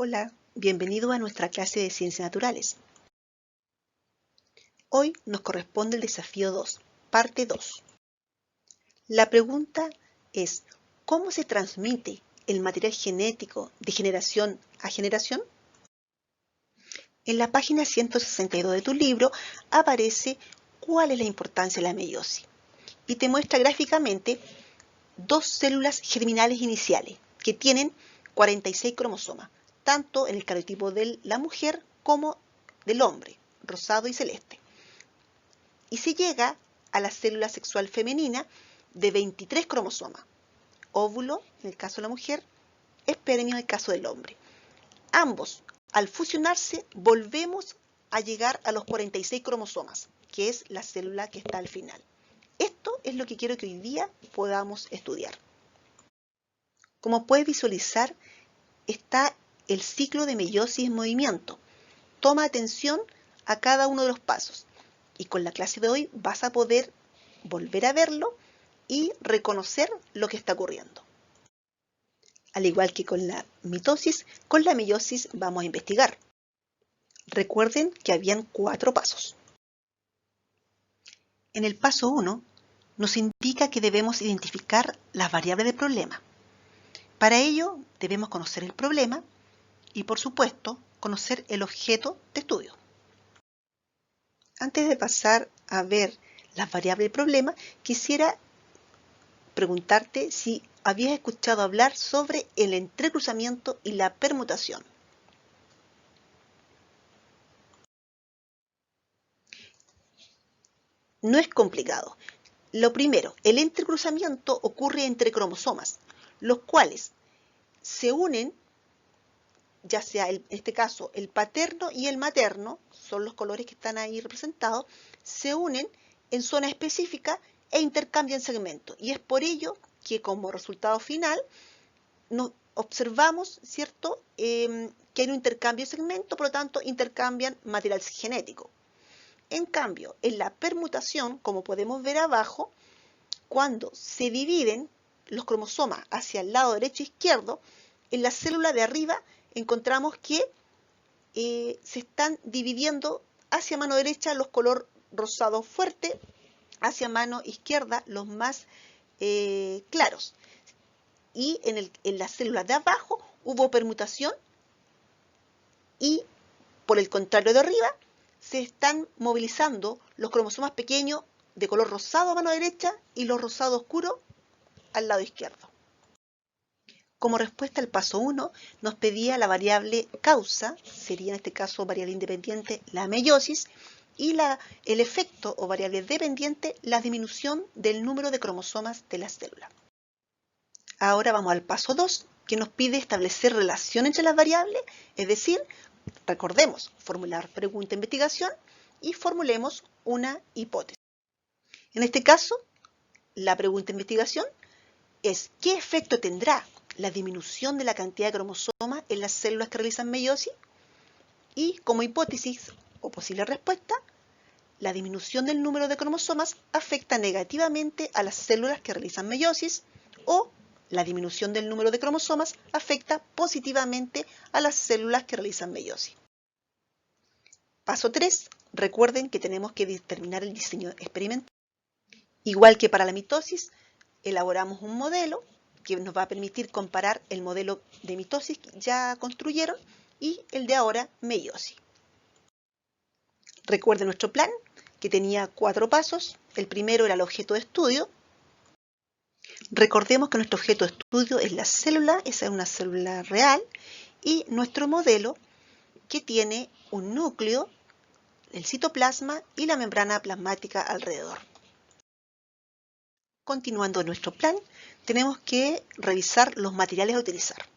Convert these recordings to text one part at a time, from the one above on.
Hola, bienvenido a nuestra clase de Ciencias Naturales. Hoy nos corresponde el desafío 2, parte 2. La pregunta es, ¿cómo se transmite el material genético de generación a generación? En la página 162 de tu libro aparece cuál es la importancia de la meiosis y te muestra gráficamente dos células germinales iniciales que tienen 46 cromosomas, tanto en el cariotipo de la mujer como del hombre, rosado y celeste. Y se llega a la célula sexual femenina de 23 cromosomas, óvulo en el caso de la mujer, espermio en el caso del hombre. Ambos, al fusionarse, volvemos a llegar a los 46 cromosomas, que es la célula que está al final. Esto es lo que quiero que hoy día podamos estudiar. Como puedes visualizar, está el ciclo de meiosis en movimiento. Toma atención a cada uno de los pasos y con la clase de hoy vas a poder volver a verlo y reconocer lo que está ocurriendo. Al igual que con la mitosis, con la meiosis vamos a investigar. Recuerden que habían 4 pasos. En el paso 1 nos indica que debemos identificar las variables del problema. Para ello debemos conocer el problema y, por supuesto, conocer el objeto de estudio. Antes de pasar a ver las variables del problema, quisiera preguntarte si habías escuchado hablar sobre el entrecruzamiento y la permutación. No es complicado. Lo primero, el entrecruzamiento ocurre entre cromosomas, los cuales se unen, ya sea en este caso el paterno y el materno, son los colores que están ahí representados, se unen en zona específica e intercambian segmentos. Y es por ello que como resultado final nos observamos, ¿cierto?, que hay un intercambio de segmentos, por lo tanto intercambian material genético. En cambio, en la permutación, como podemos ver abajo, cuando se dividen los cromosomas hacia el lado derecho e izquierdo, en la célula de arriba encontramos que se están dividiendo hacia mano derecha los color rosado fuerte, hacia mano izquierda los más claros. Y en las células de abajo hubo permutación y por el contrario de arriba se están movilizando los cromosomas pequeños de color rosado a mano derecha y los rosados oscuros al lado izquierdo. Como respuesta al paso 1 nos pedía la variable causa, sería en este caso variable independiente la meiosis, y el efecto o variable dependiente la disminución del número de cromosomas de la célula. Ahora vamos al paso 2, que nos pide establecer relación entre las variables, es decir, recordemos, formular pregunta de investigación y formulemos una hipótesis. En este caso, la pregunta de investigación es ¿qué efecto tendrá la disminución de la cantidad de cromosomas en las células que realizan meiosis? Y como hipótesis o posible respuesta, la disminución del número de cromosomas afecta negativamente a las células que realizan meiosis o la disminución del número de cromosomas afecta positivamente a las células que realizan meiosis. Paso 3. Recuerden que tenemos que determinar el diseño experimental. Igual que para la mitosis, elaboramos un modelo que nos va a permitir comparar el modelo de mitosis que ya construyeron y el de ahora meiosis. Recuerden nuestro plan, que tenía 4 pasos. El primero era el objeto de estudio. Recordemos que nuestro objeto de estudio es la célula, esa es una célula real, y nuestro modelo que tiene un núcleo, el citoplasma y la membrana plasmática alrededor. Continuando nuestro plan, tenemos que revisar los materiales a utilizar.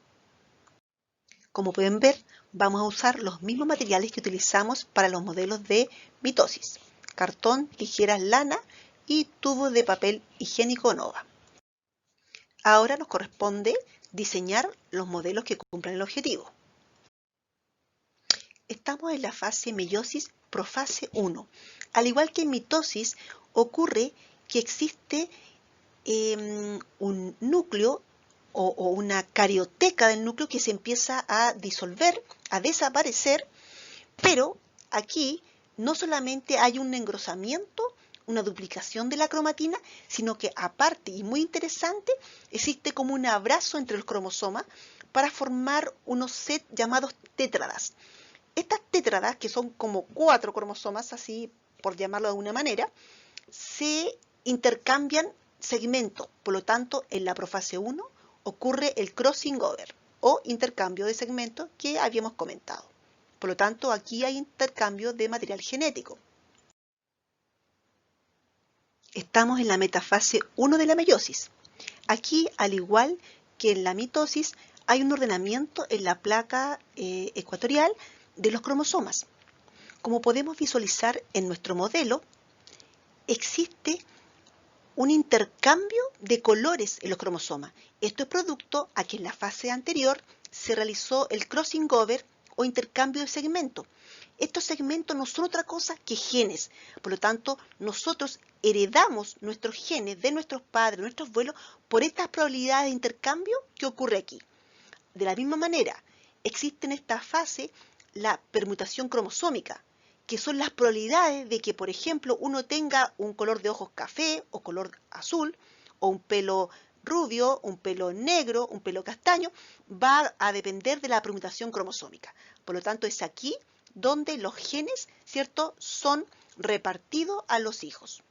Como pueden ver, vamos a usar los mismos materiales que utilizamos para los modelos de mitosis: cartón, tijeras, lana y tubos de papel higiénico Nova. Ahora nos corresponde diseñar los modelos que cumplan el objetivo. Estamos en la fase meiosis profase 1. Al igual que en mitosis, ocurre que existe un núcleo o una carioteca del núcleo que se empieza a disolver, a desaparecer, pero aquí no solamente hay un engrosamiento, una duplicación de la cromatina, sino que aparte, y muy interesante, existe como un abrazo entre los cromosomas para formar unos sets llamados tétradas. Estas tétradas, que son como 4 cromosomas, así por llamarlo de alguna manera, se intercambian segmentos. Por lo tanto, en la profase 1 ocurre el crossing over o intercambio de segmentos que habíamos comentado. Por lo tanto, aquí hay intercambio de material genético. Estamos en la metafase 1 de la meiosis. Aquí, al igual que en la mitosis, hay un ordenamiento en la placa ecuatorial de los cromosomas. Como podemos visualizar en nuestro modelo, existe un intercambio de colores en los cromosomas. Esto es producto a que en la fase anterior se realizó el crossing over o intercambio de segmentos. Estos segmentos no son otra cosa que genes. Por lo tanto, nosotros heredamos nuestros genes de nuestros padres, de nuestros abuelos, por estas probabilidades de intercambio que ocurre aquí. De la misma manera, existe en esta fase la permutación cromosómica, que son las probabilidades de que, por ejemplo, uno tenga un color de ojos café o color azul, o un pelo rubio, un pelo negro, un pelo castaño, va a depender de la permutación cromosómica. Por lo tanto, es aquí donde los genes, ¿cierto?, son repartidos a los hijos.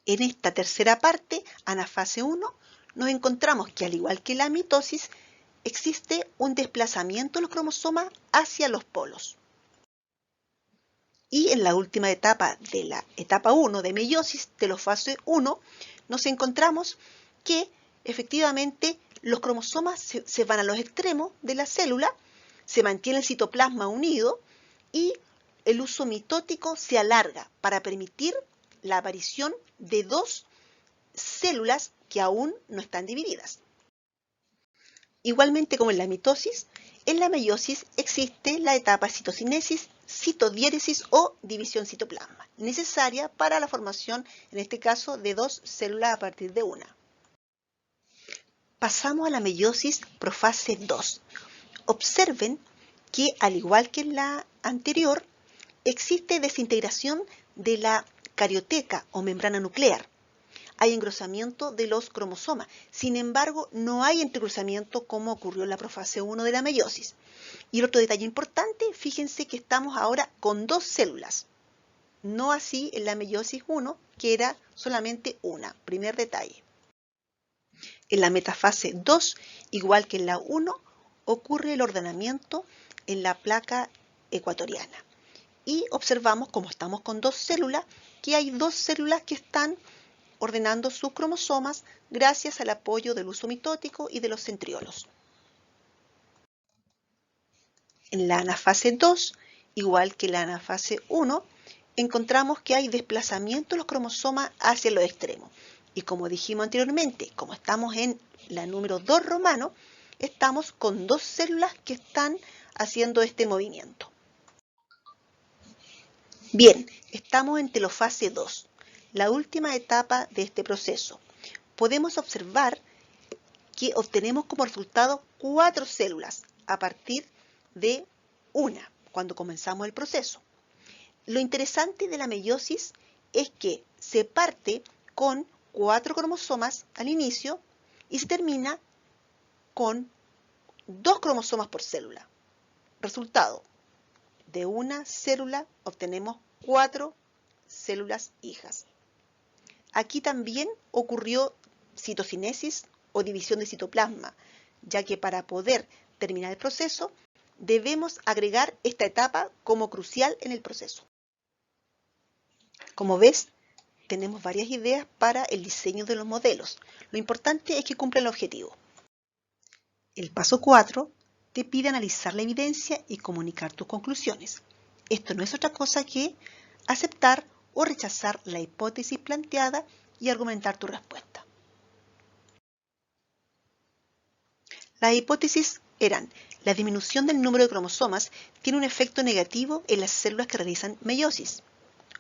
En esta tercera parte, anafase 1, nos encontramos que, al igual que la mitosis, existe un desplazamiento de los cromosomas hacia los polos. Y en la última etapa de la etapa 1 de meiosis, telofase 1, nos encontramos que efectivamente los cromosomas se van a los extremos de la célula, se mantiene el citoplasma unido y el uso mitótico se alarga para permitir la aparición de 2 células que aún no están divididas. Igualmente como en la mitosis, en la meiosis existe la etapa citocinesis, citodiéresis o división citoplasma, necesaria para la formación, en este caso, de 2 células a partir de una. Pasamos a la meiosis profase 2. Observen que, al igual que en la anterior, existe desintegración de la carioteca o membrana nuclear. Hay engrosamiento de los cromosomas. Sin embargo, no hay entrecruzamiento como ocurrió en la profase 1 de la meiosis. Y otro detalle importante, fíjense que estamos ahora con 2 células. No así en la meiosis 1, que era solamente una. Primer detalle. En la metafase 2, igual que en la 1, ocurre el ordenamiento en la placa ecuatoriana. Y observamos, como estamos con 2 células, que hay 2 células que están ordenando sus cromosomas gracias al apoyo del uso mitótico y de los centriolos. En la anafase 2, igual que en la anafase 1, encontramos que hay desplazamiento de los cromosomas hacia los extremos. Y como dijimos anteriormente, como estamos en la número 2 romano, estamos con 2 células que están haciendo este movimiento. Bien, estamos en telofase 2. La última etapa de este proceso. Podemos observar que obtenemos como resultado 4 células a partir de una, cuando comenzamos el proceso. Lo interesante de la meiosis es que se parte con 4 cromosomas al inicio y se termina con 2 cromosomas por célula. Resultado, de una célula obtenemos 4 células hijas. Aquí también ocurrió citocinesis o división de citoplasma, ya que para poder terminar el proceso debemos agregar esta etapa como crucial en el proceso. Como ves, tenemos varias ideas para el diseño de los modelos. Lo importante es que cumplan el objetivo. El paso 4 te pide analizar la evidencia y comunicar tus conclusiones. Esto no es otra cosa que aceptar o rechazar la hipótesis planteada y argumentar tu respuesta. Las hipótesis eran: la disminución del número de cromosomas tiene un efecto negativo en las células que realizan meiosis.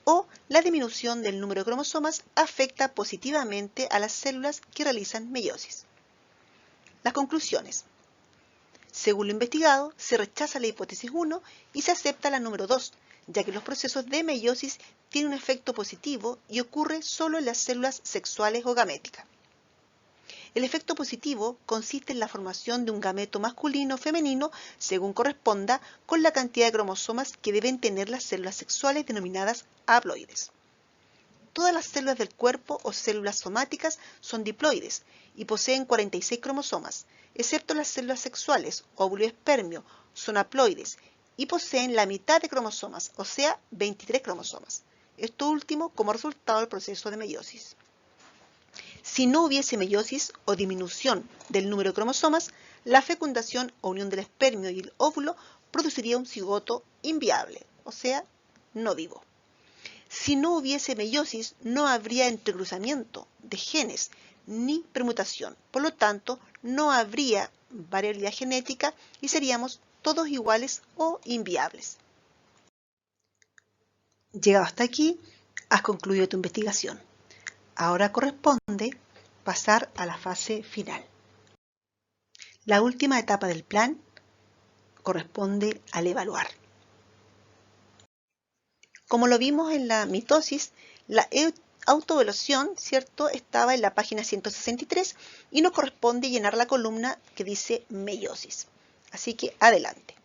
o la disminución del número de cromosomas afecta positivamente a las células que realizan meiosis. Las conclusiones. Según lo investigado, se rechaza la hipótesis 1 y se acepta la número 2, ya que los procesos de meiosis tienen un efecto positivo y ocurre solo en las células sexuales o gaméticas. El efecto positivo consiste en la formación de un gameto masculino o femenino, según corresponda, con la cantidad de cromosomas que deben tener las células sexuales denominadas haploides. Todas las células del cuerpo o células somáticas son diploides y poseen 46 cromosomas, excepto las células sexuales, óvulo y espermio, son haploides y poseen la mitad de cromosomas, o sea, 23 cromosomas. Esto último como resultado del proceso de meiosis. Si no hubiese meiosis o disminución del número de cromosomas, la fecundación o unión del espermio y el óvulo produciría un cigoto inviable, o sea, no vivo. Si no hubiese meiosis, no habría entrecruzamiento de genes ni permutación. Por lo tanto, no habría variabilidad genética y seríamos todos iguales o inviables. Llegado hasta aquí, has concluido tu investigación. Ahora corresponde pasar a la fase final. La última etapa del plan corresponde al evaluar. Como lo vimos en la mitosis, la autoevaluación, ¿cierto?, estaba en la página 163 y nos corresponde llenar la columna que dice meiosis. Así que adelante.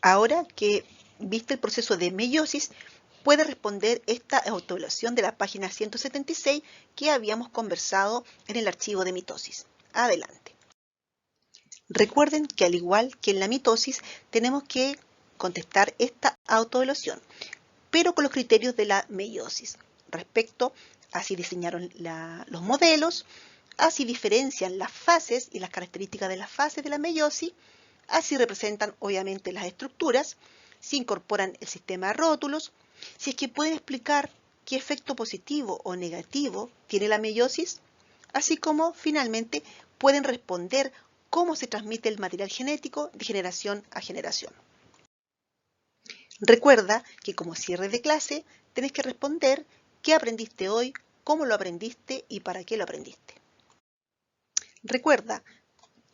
Ahora que viste el proceso de meiosis, puedes responder esta autoevaluación de la página 176 que habíamos conversado en el archivo de mitosis. Adelante. Recuerden que al igual que en la mitosis, tenemos que contestar esta autoevaluación, pero con los criterios de la meiosis. Respecto, así diseñaron los modelos, así diferencian las fases y las características de las fases de la meiosis, así representan obviamente las estructuras, se incorporan el sistema de rótulos, si es que pueden explicar qué efecto positivo o negativo tiene la meiosis, así como finalmente pueden responder cómo se transmite el material genético de generación a generación. Recuerda que como cierre de clase tenés que responder qué aprendiste hoy, cómo lo aprendiste y para qué lo aprendiste. Recuerda,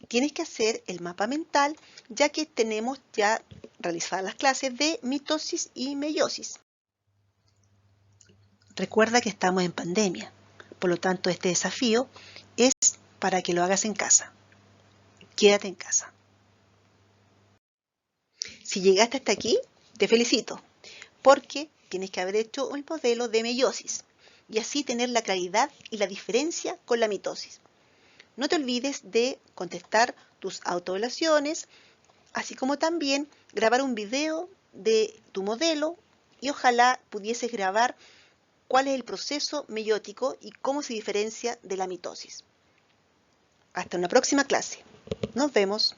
tienes que hacer el mapa mental ya que tenemos ya realizadas las clases de mitosis y meiosis. Recuerda que estamos en pandemia, por lo tanto este desafío es para que lo hagas en casa. Quédate en casa. Si llegaste hasta aquí, te felicito, porque tienes que haber hecho un modelo de meiosis y así tener la claridad y la diferencia con la mitosis. No te olvides de contestar tus autoevaluaciones, así como también grabar un video de tu modelo y ojalá pudieses grabar cuál es el proceso meiótico y cómo se diferencia de la mitosis. Hasta una próxima clase. Nos vemos.